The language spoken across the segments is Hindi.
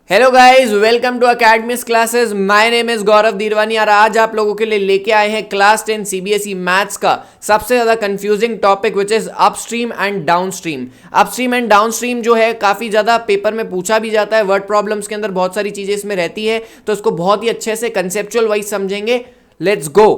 Hello guys, welcome to academics classes. My name is Gaurav Dirwani और आज आप लोगों के लिए लेके आए हैं क्लास 10 सीबीएसई मैथ्स का सबसे ज़्यादा confusing topic which is upstream and downstream. Upstream and downstream जो है काफ़ी ज़्यादा पेपर में पूछा भी जाता है, वर्ड प्रॉब्लम्स के अंदर बहुत सारी चीज़ें इसमें रहती है, तो इसको बहुत ही अच्छे से कंसेप्चुअल वाइज समझेंगे। Let's go.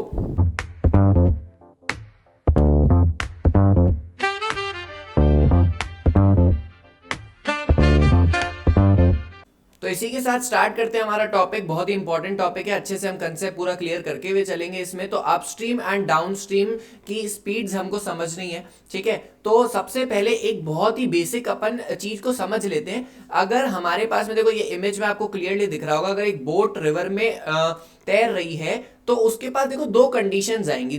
तो इसी के साथ स्टार्ट करते हैं हमारा टॉपिक। बहुत ही इंपॉर्टेंट टॉपिक है, अच्छे से हम कंसेप्ट पूरा क्लियर करके हुए चलेंगे इसमें। तो अपस्ट्रीम एंड डाउनस्ट्रीम की स्पीड्स हमको समझनी है, ठीक है। तो सबसे पहले एक बहुत ही बेसिक अपन चीज को समझ लेते हैं। अगर हमारे पास में, देखो ये इमेज में आपको क्लियरली दिख रहा होगा, अगर एक बोट रिवर में तैर रही है तो उसके पास देखो दो कंडीशंस आएंगी।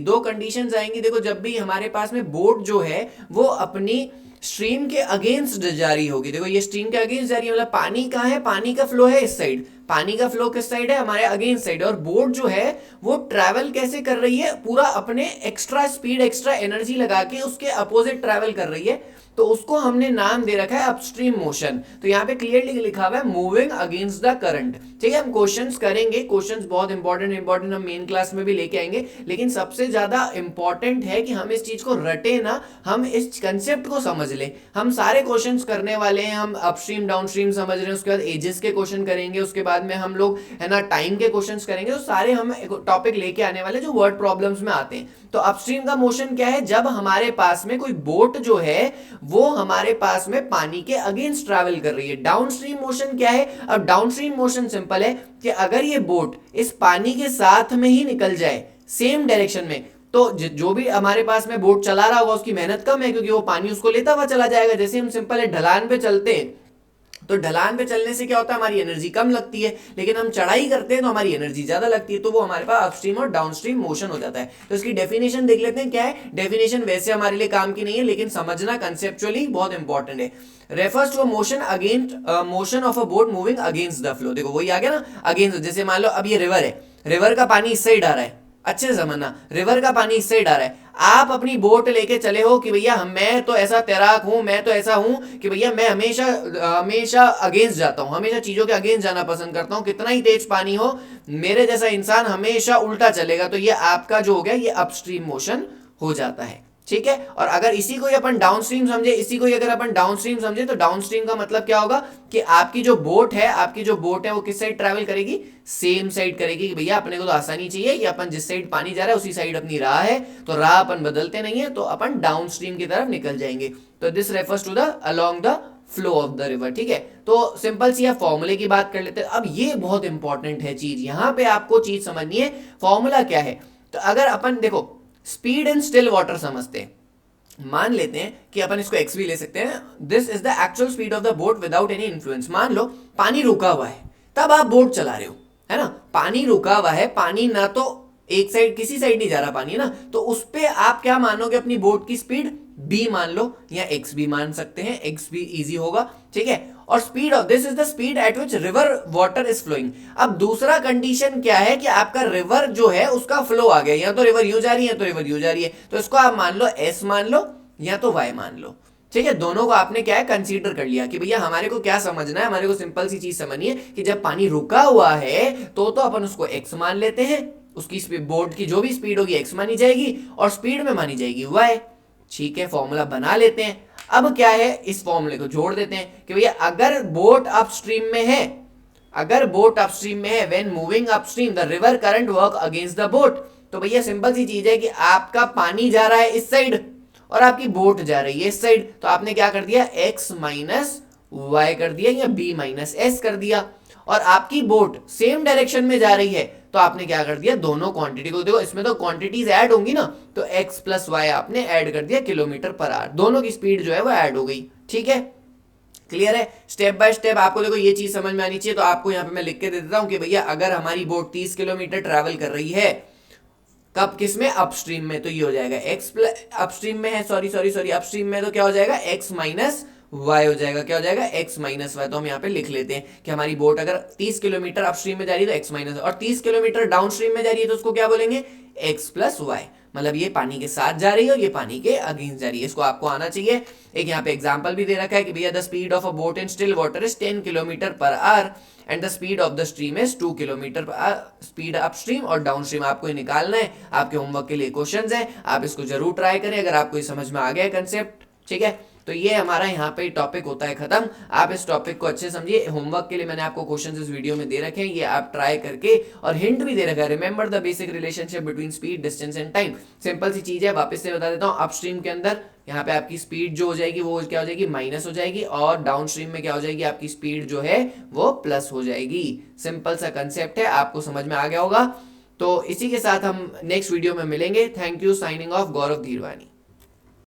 देखो जब भी हमारे पास में बोट जो है वो अपनी स्ट्रीम के अगेंस्ट जा रही होगी, देखो ये स्ट्रीम के अगेंस्ट जा रही है, मतलब पानी कहाँ है, पानी का फ्लो है इस साइड, पानी का फ्लो किस साइड है, हमारे अगेंस्ट साइड। और बोट जो है वो ट्रैवल कैसे कर रही है, पूरा अपने एक्स्ट्रा स्पीड एक्स्ट्रा एनर्जी लगा के उसके अपोजिट ट्रैवल कर रही है, तो उसको हमने नाम दे रखा है अपस्ट्रीम मोशन। तो यहाँ पे क्लियरली लिखा हुआ है मूविंग अगेंस्ट द करंट, ठीक है। हम क्वेश्चंस करेंगे, क्वेश्चंस बहुत इंपॉर्टेंट हम मेन क्लास में भी लेके आएंगे, लेकिन सबसे ज्यादा इंपॉर्टेंट है कि हम इस चीज को रटे ना, हम इस कंसेप्ट को समझ लें। हम सारे क्वेश्चंस करने वाले हैं, हम अपस्ट्रीम डाउनस्ट्रीम समझ रहे हैं, उसके बाद एजेस के क्वेश्चन करेंगे, उसके बाद में हम लोग है ना टाइम के क्वेश्चंस करेंगे। तो सारे हम टॉपिक लेके आने वाले जो वर्ड प्रॉब्लम्स में आते हैं। तो अपस्ट्रीम का मोशन क्या है, जब हमारे पास में कोई बोट जो है वो हमारे पास में पानी के अगेंस्ट ट्रैवल कर रही है। डाउनस्ट्रीम मोशन क्या है, अब डाउनस्ट्रीम मोशन सिंपल है कि अगर ये बोट इस पानी के साथ में ही निकल जाए सेम डायरेक्शन में, तो जो भी हमारे पास में बोट चला रहा होगा उसकी मेहनत कम है, क्योंकि वो पानी उसको लेता हुआ चला जाएगा। जैसे हम सिंपल है ढलान पे चलते हैं, तो ढलान पे चलने से क्या होता है, हमारी एनर्जी कम लगती है, लेकिन हम चढ़ाई करते हैं तो हमारी एनर्जी ज्यादा लगती है, तो वो हमारे पास अपस्ट्रीम और डाउनस्ट्रीम मोशन हो जाता है। तो इसकी डेफिनेशन देख लेते हैं क्या है। डेफिनेशन वैसे हमारे लिए काम की नहीं है, लेकिन समझना कंसेप्चुअली बहुत इंपॉर्टेंट है। Refers to motion against motion of a boat moving against the flow. देखो वही आ गया ना, अगेंस्ट। जैसे मान लो अब ये रिवर है, रिवर का पानी इस साइड आ रहा है, अच्छे से समझना, रिवर का पानी इस साइड आ रहा है, आप अपनी बोट लेके चले हो कि भैया मैं तो ऐसा तैराक हूं, मैं तो ऐसा हूं कि भैया मैं हमेशा हमेशा अगेंस्ट जाता हूं, हमेशा चीजों के अगेंस्ट जाना पसंद करता हूं, कितना ही तेज पानी हो मेरे जैसा इंसान हमेशा उल्टा चलेगा। तो ये आपका जो हो गया ये अपस्ट्रीम मोशन हो जाता है, ठीक है। और अगर इसी को अपन डाउनस्ट्रीम समझे, इसी को अगर अपन डाउनस्ट्रीम समझे, तो डाउनस्ट्रीम का मतलब क्या होगा कि आपकी जो बोट है वो किस साइड ट्रैवल करेगी, सेम साइड करेगी। कि भैया अपने को तो आसानी चाहिए कि अपन जिस साइड पानी जा रहा है उसी साइड अपनी राह है, तो राह अपन बदलते नहीं है, तो अपन डाउनस्ट्रीम की तरफ निकल जाएंगे। तो this refers to the along the flow of the river, ठीक है। तो सिंपल सी फॉर्मूले की बात कर लेते हैं। अब ये बहुत इंपॉर्टेंट है चीज, यहां पे आपको चीज समझनी है, फॉर्मूला क्या है। तो अगर अपन देखो स्पीड इन स्टिल वाटर समझते हैं, मान लेते हैं कि अपन इसको x भी ले सकते हैं, this is the actual speed of the boat without any influence. मान लो पानी रुका हुआ है, तब आप बोट चला रहे हो, है ना, पानी रुका हुआ है, पानी ना तो एक साइड किसी साइड नहीं जा रहा पानी, है ना, तो उस पे आप क्या मानोगे अपनी बोट की स्पीड, b मान लो, या x भी मान सकते हैं, x भी इजी होगा, ठीक है। और speed of this is the speed at which river water is flowing. अब दूसरा कंडीशन क्या है कि आपका रिवर जो है उसका फ्लो आ गया, या तो रिवर यूं जा रही है तो रिवर यूं जा रही है, तो इसको आप मान लो s मान लो या तो y मान लो, ठीक है। दोनों को आपने क्या है कंसीडर कर लिया कि भैया हमारे को क्या समझना है, हमारे को सिंपल सी चीज समझनी है कि जब पानी रुका हुआ है तो अपन उसको x मान लेते हैं, उसकी बोट की जो भी स्पीड होगी x मानी जाएगी और स्पीड में मानी जाएगी y, ठीक है। फॉर्मूला बना लेते हैं। अब क्या है, इस फॉर्मूले को जोड़ देते हैं कि भैया अगर बोट अपस्ट्रीम में है, when moving upstream the river current work against the boat, तो भैया सिंपल सी चीज है कि आपका पानी जा रहा है इस साइड और आपकी बोट जा रही है इस साइड, तो आपने क्या कर दिया, x माइनस वाई कर दिया या b माइनस एस कर दिया। और आपकी बोट सेम डायरेक्शन में जा रही है, तो आपने क्या कर दिया, दोनों क्वांटिटी को, देखो इसमें तो क्वांटिटीज ऐड होंगी ना, तो x प्लस वाई आपने ऐड कर दिया किलोमीटर पर आवर, दोनों की स्पीड जो है वो ऐड हो गई, ठीक है। क्लियर है, स्टेप बाय स्टेप आपको देखो ये चीज समझ में आनी चाहिए। तो आपको यहाँ पे मैं लिख के दे देता हूं कि भैया अगर हमारी बोट 30 किलोमीटर ट्रैवल कर रही है, कब, किस में, अपस्ट्रीम में, तो ये हो जाएगा x प्लस, अपस्ट्रीम में है, सॉरी अपस्ट्रीम में, तो क्या हो जाएगा x माइनस y हो जाएगा, क्या हो जाएगा x माइनस वाई। तो हम यहाँ पे लिख लेते हैं कि हमारी बोट अगर 30 किलोमीटर अपस्ट्रीम में जा रही है तो x माइनस, और 30 किलोमीटर डाउनस्ट्रीम में जा रही है तो उसको क्या बोलेंगे, x प्लस वाई। मतलब ये पानी के साथ जा रही है और ये पानी के अगेंस्ट जा रही है, इसको आपको आना चाहिए। एक यहाँ पे एग्जांपल भी दे रखा है कि भैया the speed of a boat in still water is 10 kilometre per hour and the speed of the stream is 2 kilometre per hour. Speed upstream और डाउनस्ट्रीम आपको ये निकालना है, आपके होमवर्क के लिए क्वेश्चंस है, आप इसको जरूर ट्राई करें अगर आपको ये समझ में आ गया कंसेप्ट, ठीक है। तो ये हमारा यहाँ पे टॉपिक होता है खत्म। आप इस टॉपिक को अच्छे समझिए, होमवर्क के लिए मैंने आपको क्वेश्चंस इस वीडियो में दे रखे हैं, ये आप ट्राई करके, और हिंट भी दे रखा है, remember the basic relationship between speed distance and time. Simple सी चीज है, वापस से बता देता हूँ। अपस्ट्रीम के अंदर यहाँ पे आपकी स्पीड जो हो जाएगी वो क्या हो जाएगी, माइनस हो जाएगी, और डाउनस्ट्रीम में क्या हो जाएगी, आपकी स्पीड जो है वो प्लस हो जाएगी। सिंपल सा कंसेप्ट है, आपको समझ में आ गया होगा। तो इसी के साथ हम नेक्स्ट वीडियो में मिलेंगे। Thank you, signing off, Gaurav धीरवानी।